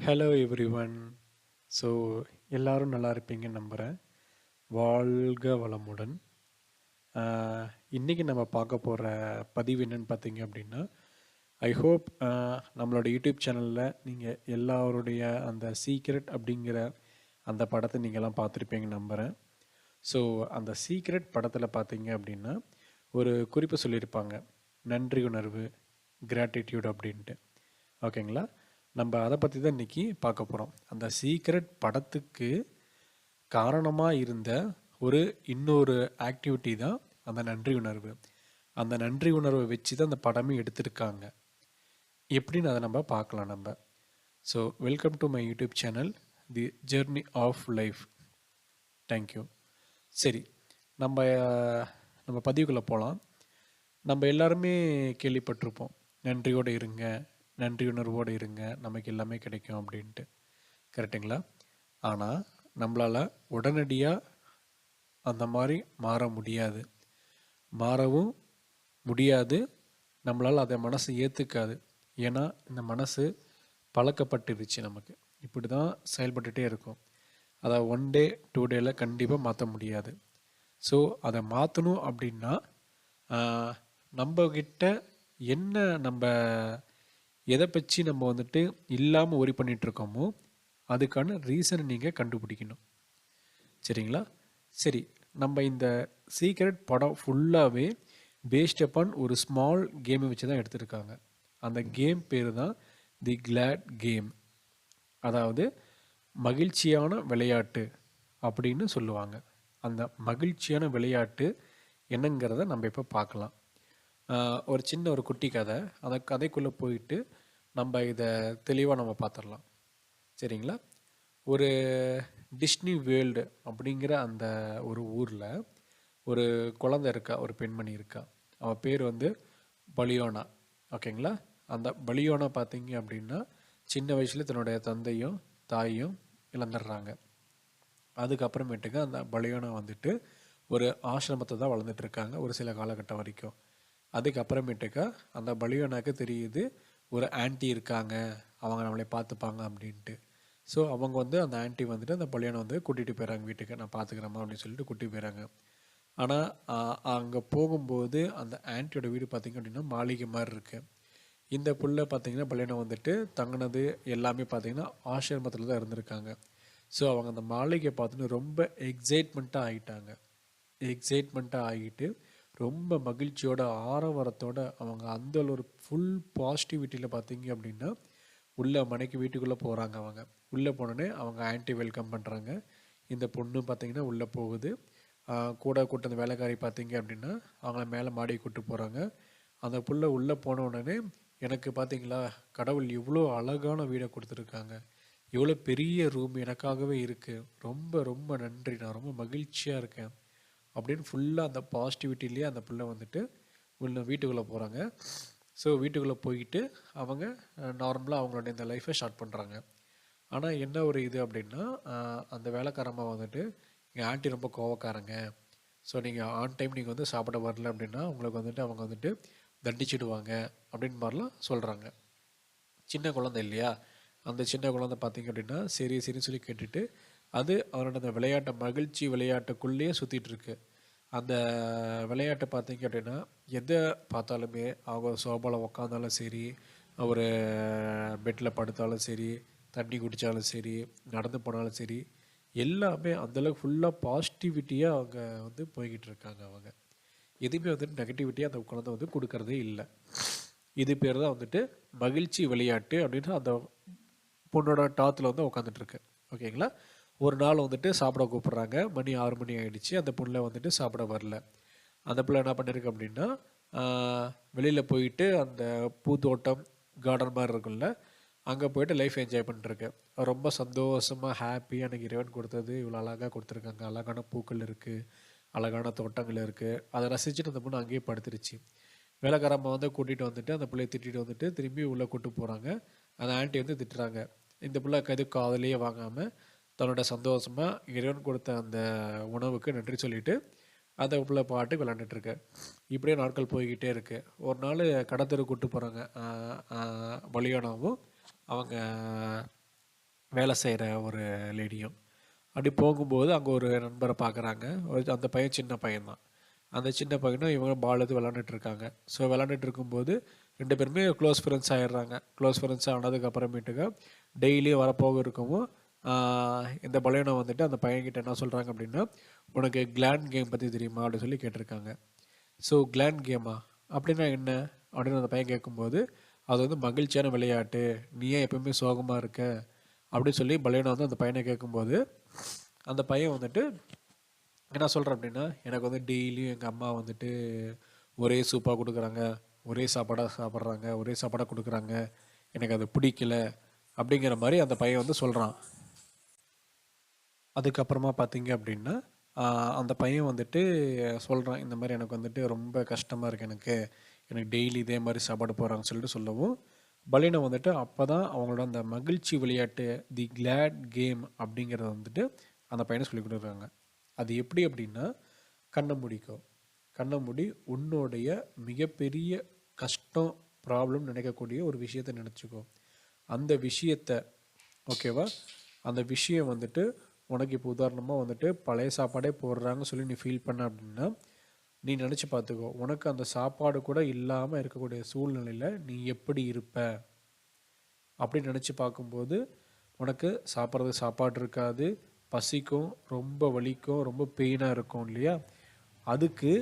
Hello everyone. So எல்லாரும் நல்லா இருப்பீங்கன்னு நம்புகிறேன். வாழ்க வளமுடன். இன்றைக்கி நம்ம பார்க்க போகிற பதிவு என்னன்னு பார்த்தீங்க அப்படின்னா, ஐ ஹோப் நம்மளோட யூடியூப் சேனலில் நீங்கள் எல்லாருடைய அந்த சீக்ரெட் அப்படிங்கிற அந்த படத்தை நீங்கள்லாம் பார்த்துருப்பீங்கன்னு நம்புகிறேன். ஸோ அந்த சீக்ரெட் படத்தில் பார்த்தீங்க அப்படின்னா ஒரு குறிப்பு சொல்லியிருப்பாங்க, நன்றி உணர்வு, கிராட்டிடியூட் அப்படின்ட்டு. ஓகேங்களா? நம்ம அதை பற்றி தான் இன்றைக்கி பார்க்க போகிறோம். அந்த சீக்ரெட் படத்துக்கு காரணமாக இருந்த இன்னொரு ஆக்டிவிட்டி தான் அந்த நன்றி உணர்வு. அந்த நன்றி உணர்வை வச்சு தான் அந்த படமே எடுத்திருக்காங்க. எப்படின்னு அதை நம்ம பார்க்கலாம் நம்ம. So welcome to my YouTube channel, the journey of life. Thank you. சரி, நம்ம நம்ம பதிவுக்குள்ளே போகலாம். நம்ம எல்லாருமே கேள்விப்பட்டிருப்போம், நன்றியோடு இருங்க, நன்றி உணர்வோடு இருங்க, நமக்கு எல்லாமே கிடைக்கும் அப்படின்ட்டு. கரெக்டுங்களா? ஆனால் நம்மளால் உடனடியாக அந்த மாதிரி மாறவும் முடியாது. நம்மளால் அதை மனசு ஏற்றுக்காது. ஏன்னா இந்த மனசு பழக்கப்பட்டுருச்சு, நமக்கு இப்படி தான் செயல்பட்டுகிட்டே இருக்கும். அதை 1 டே 2 டேயில் கண்டிப்பாக மாற்ற முடியாது. ஸோ அதை மாற்றணும் அப்படின்னா நம்மக்கிட்ட என்ன, நம்ம எதை பற்றி நம்ம வந்துட்டு இல்லாமல் ஒரி பண்ணிகிட்ருக்கோமோ அதுக்கான ரீசனை நீங்கள் கண்டுபிடிக்கணும். சரிங்களா? சரி, நம்ம இந்த சீக்ரெட் படம் ஃபுல்லாகவே பேஸ்ட் அப்பான் ஒரு ஸ்மால் கேமை வச்சு தான் எடுத்திருக்காங்க. அந்த கேம் பேர் தான் தி கிளாட் கேம், அதாவது மகிழ்ச்சியான விளையாட்டு அப்படின்னு சொல்லுவாங்க. அந்த மகிழ்ச்சியான விளையாட்டு என்னங்கிறத நம்ம இப்போ பார்க்கலாம். ஒரு சின்ன ஒரு குட்டி கதை, அந்த கதைக்குள்ளே போயிட்டு நம்ம இதை தெளிவாக நம்ம பார்த்துடலாம். சரிங்களா? ஒரு டிஸ்னி வேர்ல்டு அப்படிங்கிற அந்த ஒரு ஊரில் ஒரு குழந்தை இருக்கா, ஒரு பெண்மணி இருக்கா. அவள் பேர் வந்து பலியோனா. ஓகேங்களா? அந்த பலியோனா பார்த்தீங்க அப்படின்னா சின்ன வயசில் தன்னுடைய தந்தையும் தாயும் இழந்துடுறாங்க. அதுக்கப்புறமேட்டுக்கு அந்த பலியோனா வந்துட்டு ஒரு ஆசிரமத்தை தான் வளர்ந்துட்டுருக்காங்க ஒரு சில காலகட்டம் வரைக்கும். அதுக்கப்புறமேட்டுக்கா அந்த பலியோனாக்கு தெரியுது ஒரு ஆன்ட்டி இருக்காங்க, அவங்க நம்மளை பார்த்துப்பாங்க அப்படின்ட்டு. ஸோ அவங்க வந்து அந்த ஆன்ட்டி வந்துட்டு அந்த பலியோனை வந்து கூட்டிகிட்டு போயிடறாங்க வீட்டுக்கு. நான் பார்த்துக்கிறேம்மா அப்படின்னு சொல்லிட்டு கூட்டிகிட்டு போயிடறாங்க. ஆனால் அங்கே போகும்போது அந்த ஆன்ட்டியோட வீடு பார்த்திங்க அப்படின்னா மாளிகை மாதிரி இருக்குது. இந்த புள்ள பார்த்திங்கன்னா பலியோனை வந்துட்டு தங்கினது எல்லாமே பார்த்திங்கன்னா ஆசிரமத்தில் தான் இருந்திருக்காங்க. ஸோ அவங்க அந்த மாளிகையை பார்த்துன்னு ரொம்ப எக்ஸைட்மெண்ட்டாக ஆகிட்டு ரொம்ப மகிழ்ச்சியோட ஆரவாரத்தோட அவங்க அந்த ஒரு ஃபுல் பாசிட்டிவிட்டியில் பார்த்தீங்க அப்படின்னா உள்ளே மனைக்கு வீட்டுக்குள்ளே போகிறாங்க. அவங்க உள்ளே போனோடனே அவங்க ஆன்ட்டி வெல்கம் பண்ணுறாங்க. இந்த பொண்ணு பார்த்திங்கன்னா உள்ளே போகுது. கூட கூட்ட அந்த வேலைக்காரி பார்த்தீங்க அப்படின்னா அவங்கள மேலே மாடியை கூப்பிட்டு போகிறாங்க. அந்த புள்ள உள்ளே போன உடனே, எனக்கு பார்த்தீங்களா கடவுள் இவ்வளோ அழகான வீடை கொடுத்துருக்காங்க, இவ்வளோ பெரிய ரூம் எனக்காகவே இருக்குது, ரொம்ப ரொம்ப நன்றி, நான் ரொம்ப மகிழ்ச்சியாக இருக்கேன் அப்படின்னு ஃபுல்லாக அந்த பாசிட்டிவிட்டிலேயே அந்த பிள்ளை வந்துட்டு உள்ள வீட்டுக்குள்ளே போகிறாங்க. ஸோ வீட்டுக்குள்ளே போயிட்டு அவங்க நார்மலாக அவங்களுடைய இந்த லைஃப்பை ஸ்டார்ட் பண்ணுறாங்க. ஆனால் என்ன ஒரு இது அப்படின்னா, அந்த வேலைக்காரம்மா வந்துட்டு, எங்கள் ஆண்டி ரொம்ப கோவக்காரங்க, ஸோ நீங்கள் ஆன் டைம் நீங்கள் வந்து சாப்பிட வரல அப்படின்னா உங்களுக்கு வந்துட்டு அவங்க வந்துட்டு தண்டிச்சிடுவாங்க அப்படின்னு மாதிரிலாம் சொல்கிறாங்க. சின்ன குழந்தை இல்லையா, அந்த சின்ன குழந்தை பார்த்திங்க அப்படின்னா சரி சரின்னு சொல்லி கேட்டுட்டு அது அவனோட அந்த மகிழ்ச்சி விளையாட்டுக்குள்ளேயே சுற்றிட்டு இருக்கு. அந்த விளையாட்டை பார்த்திங்க அப்படின்னா எதை பார்த்தாலுமே அவங்க சோபாவில் உக்காந்தாலும் சரி, ஒரு பெட்டில் படுத்தாலும் சரி, தண்ணி குடித்தாலும் சரி, நடந்து போனாலும் சரி, எல்லாமே அந்தளவுக்கு ஃபுல்லாக பாசிட்டிவிட்டியாக அவங்க வந்து போய்கிட்டு இருக்காங்க. அவங்க எதுவுமே வந்துட்டு நெகட்டிவிட்டியாக அந்த குழந்தை வந்து கொடுக்கறதே இல்லை. இது பேர் தான் வந்துட்டு மகிழ்ச்சி விளையாட்டு அப்படின்னு அந்த பொண்ணோட டாத்தில் வந்து உட்காந்துட்ருக்கு. ஓகேங்களா? ஒரு நாள் வந்துட்டு சாப்பிட கூப்பிட்றாங்க. மணி 6 மணி ஆகிடுச்சு. அந்த பொண்ணை வந்துட்டு சாப்பிட வரல. அந்த பிள்ளை என்ன பண்ணியிருக்கு அப்படின்னா, வெளியில் போயிட்டு அந்த பூத்தோட்டம் கார்டன் மாதிரி இருக்குல்ல, அங்கே போய்ட்டு லைஃப் என்ஜாய் பண்ணிட்டுருக்கு. ரொம்ப சந்தோஷமாக ஹாப்பியாக எனக்கு இறைவன் கொடுத்தது இவ்வளோ அழகாக கொடுத்துருக்காங்க, அழகான பூக்கள் இருக்குது, அழகான தோட்டங்கள் இருக்குது, அதை ரசிச்சுட்டு அந்த பொண்ணு அங்கேயே படுத்துருச்சு. வேலைக்காரம்மா வந்து கூட்டிகிட்டு வந்துட்டு அந்த பிள்ளையை திட்டிகிட்டு வந்துட்டு திரும்பி உள்ளே கூப்பிட்டு போகிறாங்க. அந்த ஆண்டி வந்து திட்டுறாங்க. இந்த பிள்ளை காதலையே வாங்காமல் தன்னோட சந்தோஷமாக இறைவன் கொடுத்த அந்த உணவுக்கு நன்றி சொல்லிவிட்டு அந்த பிள்ளை பாட்டுக்கு விளாண்டுட்டுருக்கு. இப்படியே நாட்கள் போய்கிட்டே இருக்குது. ஒரு நாள் கடத்தெரு கூப்பிட்டு போகிறாங்க. பலியானாவும் அவங்க வேலை செய்கிற ஒரு லேடியும். அப்படி போகும்போது அங்கே ஒரு நண்பரை பார்க்குறாங்க. அந்த பையன் சின்ன பையன்தான். அந்த சின்ன பையனும் இவங்க பால் எடுத்து விளாண்டுட்டு இருக்காங்க. ஸோ விளாண்டுட்டு இருக்கும்போது 2 பேருமே க்ளோஸ் ஃப்ரெண்ட்ஸ் ஆயிடுறாங்க. க்ளோஸ் ஃப்ரெண்ட்ஸ் ஆனதுக்கு அப்புறமேட்டுக்கு டெய்லியும் வரப்போக இருக்கவும் இந்த பலூனை வந்துட்டு அந்த பையன்கிட்ட என்ன சொல்கிறாங்க அப்படின்னா, உனக்கு கிளான் கேம் பற்றி தெரியுமா அப்படின்னு சொல்லி கேட்டிருக்காங்க. ஸோ கிளான் கேமா அப்படின்னா என்ன அப்படின்னு அந்த பையன் கேட்கும்போது, அது வந்து மகிழ்ச்சியான விளையாட்டு, நீ ஏன் எப்பவுமே சோகமாக இருக்க அப்படின்னு சொல்லி பலூனை வந்து அந்த பையனை கேட்கும்போது, அந்த பையன் வந்துட்டு என்ன சொல்கிறேன் அப்படின்னா, எனக்கு வந்து டெய்லியும் எங்கள் அம்மா வந்துட்டு ஒரே சூப்பாக கொடுக்குறாங்க, ஒரே சாப்பாடாக சாப்பிட்றாங்க, ஒரே சாப்பாடாக கொடுக்குறாங்க, எனக்கு அது பிடிக்கல அப்படிங்கிற மாதிரி அந்த பையன் வந்து சொல்கிறான். அதுக்கப்புறமா பார்த்தீங்க அப்படின்னா அந்த பையன் வந்துட்டு சொல்கிறான், இந்த மாதிரி எனக்கு வந்துட்டு ரொம்ப கஷ்டமாக இருக்குது, எனக்கு டெய்லி இதே மாதிரி சாப்பாடு போகிறாங்கன்னு சொல்லிட்டு சொல்லவும், பலீனை வந்துட்டு அப்போ தான் அவங்களோட அந்த மகிழ்ச்சி விளையாட்டு தி கிளாட் கேம் அப்படிங்கிறத வந்துட்டு அந்த பையனை சொல்லி கொடுக்குறாங்க. அது எப்படி அப்படின்னா, கண்ணை மூடிக்கோ, கண்ணை மூடி உன்னுடைய மிகப்பெரிய கஷ்டம் ப்ராப்ளம் நினைக்கக்கூடிய ஒரு விஷயத்தை நினச்சிக்கோ. அந்த விஷயத்தை ஓகேவா, அந்த விஷயம் வந்துட்டு உனக்கு இப்போ உதாரணமாக வந்துட்டு பழைய சாப்பாடே போடுறாங்கன்னு சொல்லி நீ ஃபீல் பண்ண அப்படின்னா, நீ நினச்சி பார்த்துக்கோ, உனக்கு அந்த சாப்பாடு கூட இல்லாமல் இருக்கக்கூடிய சூழ்நிலையில் நீ எப்படி இருப்ப அப்படின்னு நினச்சி பார்க்கும்போது, உனக்கு சாப்பிட்றது சாப்பாடு இருக்காது, பசிக்கும், ரொம்ப வலிக்கும், ரொம்ப பெயினாக இருக்கும் இல்லையா? அதுக்கு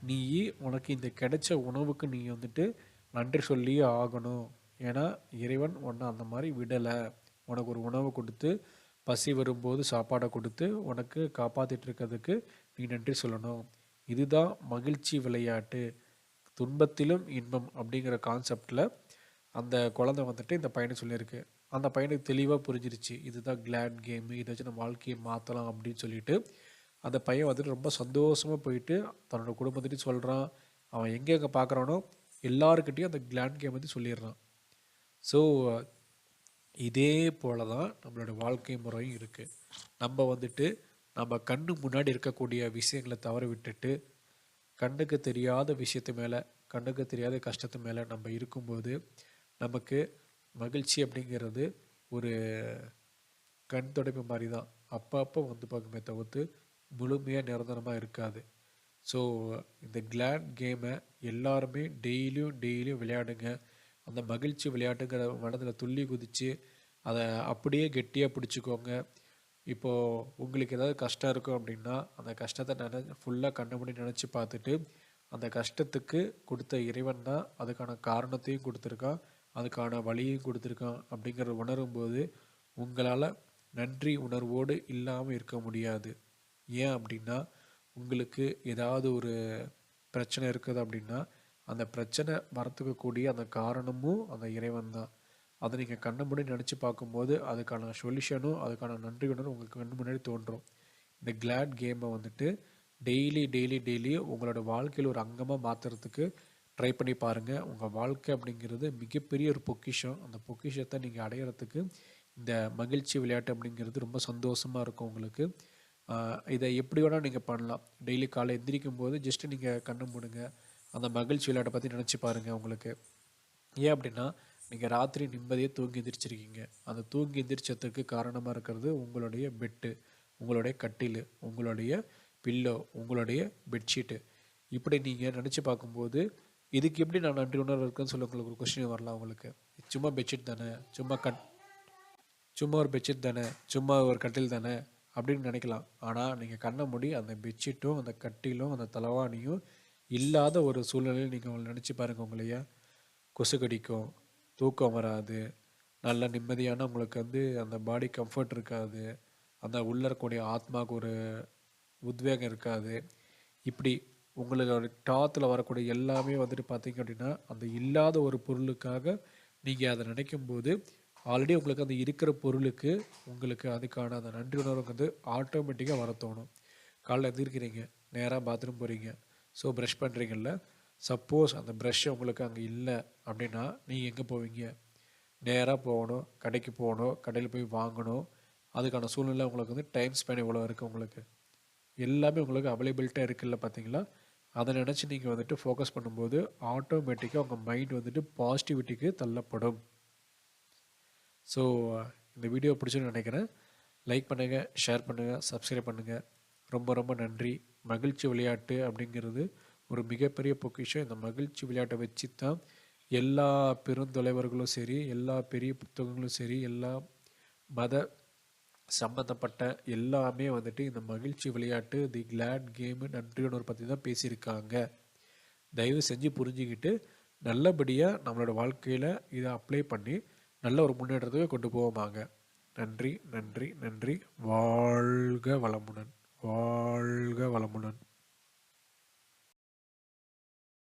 நீ உனக்கு இந்த கிடைச்ச உணவுக்கு நீ வந்துட்டு நன்றி சொல்லியே ஆகணும். ஏன்னா இறைவன் உன்னை அந்த மாதிரி விடலை, உனக்கு ஒரு உணவு கொடுத்து பசி வரும்போது சாப்பாடை கொடுத்து உனக்கு காப்பாற்றிட்டு இருக்கிறதுக்கு நீ நன்றி சொல்லணும். இதுதான் மகிழ்ச்சி விளையாட்டு, துன்பத்திலும் இன்பம் அப்படிங்கிற கான்செப்டில் அந்த குழந்தை வந்துட்டு இந்த பையனை சொல்லியிருக்கு. அந்த பையனுக்கு தெளிவாக புரிஞ்சிருச்சு, இதுதான் கிளாட் கேமு, இதை வச்சு நம்ம வாழ்க்கையை மாற்றலாம் அப்படின்னு சொல்லிட்டு அந்த பையன் வந்துட்டு ரொம்ப சந்தோஷமாக போயிட்டு தன்னோட குடும்பத்திட்டையும் சொல்கிறான். அவன் எங்கே பார்க்குறானோ எல்லாருக்கிட்டையும் அந்த கிளாட் கேம் பற்றி சொல்லிடுறான். ஸோ இதே போல தான் நம்மளோட வாழ்க்கை முறையும் இருக்குது. நம்ம வந்துட்டு நம்ம கண்ணு முன்னாடி இருக்கக்கூடிய விஷயங்களை தவற விட்டுட்டு கண்ணுக்கு தெரியாத விஷயத்து மேலே, கண்ணுக்கு தெரியாத கஷ்டத்து மேலே நம்ம இருக்கும்போது நமக்கு மகிழ்ச்சி அப்படிங்கிறது ஒரு கண் துடைப்பு மாதிரி தான். அப்பப்போ வந்து பார்க்குமே தவிர்த்து முழுமையாக நிரந்தரமாக இருக்காது. ஸோ இந்த கிளாட் கேமை எல்லாருமே டெய்லியும் விளையாடுங்க. அந்த மகிழ்ச்சி விளையாட்டுங்கிற மனதில் துள்ளி குதித்து அதை அப்படியே கெட்டியாக பிடிச்சிக்கோங்க. இப்போது உங்களுக்கு ஏதாவது கஷ்டம் இருக்கும் அப்படின்னா அந்த கஷ்டத்தை ஃபுல்லாக கண்ண மூடி நினச்சி பார்த்துட்டு, அந்த கஷ்டத்துக்கு கொடுத்த இறைவன் தான் அதுக்கான காரணத்தையும் கொடுத்துருக்கான், அதுக்கான வழியையும் கொடுத்துருக்கான் அப்படிங்கிறத உணரும்போது உங்களால் நன்றி உணர்வோடு இல்லாமல் இருக்க முடியாது. ஏன் அப்படின்னா, உங்களுக்கு ஏதாவது ஒரு பிரச்சனை இருக்குது அப்படின்னா அந்த பிரச்சனை வரத்துக்கு கூடிய அந்த காரணமும் அந்த இறைவன் தான். அதை நீங்கள் கண்ண மூடி நினச்சி பார்க்கும்போது அதுக்கான சொல்யூஷனும் அதுக்கான நன்றி உணர்வும் உங்களுக்கு கண்ணு முன்னாடி தோன்றும். இந்த கிளாட் கேமை வந்துட்டு டெய்லி உங்களோட வாழ்க்கையில் ஒரு அங்கமாக மாற்றுறதுக்கு ட்ரை பண்ணி பாருங்கள். உங்கள் வாழ்க்கை அப்படிங்கிறது மிகப்பெரிய ஒரு பொக்கிஷம். அந்த பொக்கிஷத்தை நீங்கள் அடையிறதுக்கு இந்த மகிழ்ச்சி விளையாட்டு அப்படிங்கிறது ரொம்ப சந்தோஷமாக இருக்கும் உங்களுக்கு. இதை எப்படி வேணால் நீங்கள் பண்ணலாம். டெய்லி காலை எந்திரிக்கும் போது ஜஸ்ட்டு நீங்கள் கண்ணு மூடுங்க, அந்த மகிழ்ச்சி விளையாட்டை பற்றி நினச்சி பாருங்கள் உங்களுக்கு. ஏன் அப்படின்னா, நீங்கள் ராத்திரி நிம்மதியாக தூங்கி எந்திரிச்சிருக்கீங்க. அந்த தூங்கி எந்திரிச்சதுக்கு காரணமாக இருக்கிறது உங்களுடைய பெட்டு, உங்களுடைய கட்டில், உங்களுடைய பில்லோ, உங்களுடைய பெட்ஷீட்டு. இப்படி நீங்கள் நினச்சி பார்க்கும்போது இதுக்கு எப்படி நான் நன்றி உணர்வு இருக்குன்னு சொல்லி உங்களுக்கு ஒரு கொஸ்டின் வரலாம் உங்களுக்கு. சும்மா பெட்ஷீட் தானே, சும்மா ஒரு பெட்ஷீட் தானே, சும்மா ஒரு கட்டில் தானே அப்படின்னு நினைக்கலாம். ஆனால் நீங்கள் கண்ணை மூடி அந்த பெட்ஷீட்டும் அந்த கட்டிலும் அந்த தலவாணியும் இல்லாத ஒரு சூழ்நிலையில் நீங்கள் உங்களை நினச்சி பாருங்கள். உங்களையே கொசு கடிக்கும், தூக்கம் வராது, நல்ல நிம்மதியான உங்களுக்கு வந்து அந்த பாடி கம்ஃபர்ட் இருக்காது, அந்த உள்ளே இருக்கக்கூடிய ஆத்மாவுக்கு ஒரு உத்வேகம் இருக்காது. இப்படி உங்களோட டாத்தில் வரக்கூடிய எல்லாமே வந்துட்டு பார்த்தீங்க அப்படின்னா அந்த இல்லாத ஒரு பொருளுக்காக நீங்கள் அதை நினைக்கும்போது ஆல்ரெடி உங்களுக்கு அந்த இருக்கிற பொருளுக்கு உங்களுக்கு அதுக்கான அந்த நன்றி உணர்வு வந்து ஆட்டோமேட்டிக்காக வர தோணும். காலைல எந்திரிக்கிறீங்க, நேராக பாத்ரூம் போகிறீங்க, ஸோ ப்ரஷ் பண்ணுறீங்கல்ல, சப்போஸ் அந்த ப்ரஷ்ஷை உங்களுக்கு அங்கே இல்லை அப்படின்னா நீங்கள் எங்கே போவீங்க? நேராக போகணும், கடைக்கு போகணும், கடையில் போய் வாங்கணும். அதுக்கான சூழ்நிலை உங்களுக்கு வந்து டைம் ஸ்பெண்ட் எவ்வளோ இருக்குது உங்களுக்கு, எல்லாமே உங்களுக்கு அவைலபிலிட்டியாக இருக்குல்ல பார்த்தீங்களா? அதை நினச்சி நீங்கள் வந்துட்டு ஃபோக்கஸ் பண்ணும்போது ஆட்டோமேட்டிக்காக உங்கள் மைண்ட் வந்துட்டு பாசிட்டிவிட்டிக்கு தள்ளப்படும். ஸோ இந்த வீடியோ பிடிச்சுன்னு நினைக்கிறேன். லைக் பண்ணுங்கள், ஷேர் பண்ணுங்கள், சப்ஸ்கிரைப் பண்ணுங்கள். ரொம்ப ரொம்ப நன்றி. மகிழ்ச்சி விளையாட்டு அப்படிங்கிறது ஒரு மிகப்பெரிய பொக்கிஷம். இந்த மகிழ்ச்சி விளையாட்டை வச்சு தான் எல்லா பெருந்தலைவர்களும் சரி, எல்லா பெரிய புத்தகங்களும் சரி, எல்லா மத சம்மந்தப்பட்ட எல்லாமே வந்துட்டு இந்த மகிழ்ச்சி விளையாட்டு, தி கிளாட் கேமு, நன்றியுணர்வு பற்றி தான் பேசியிருக்காங்க. தயவு செஞ்சு புரிஞ்சுக்கிட்டு நல்லபடியாக நம்மளோட வாழ்க்கையில் இதை அப்ளை பண்ணி நல்ல ஒரு முன்னேற்றத்துக்கு கொண்டு போவோமாங்க. நன்றி நன்றி நன்றி. வாழ்க வளமுடன். வாழ்க வளமுடன்.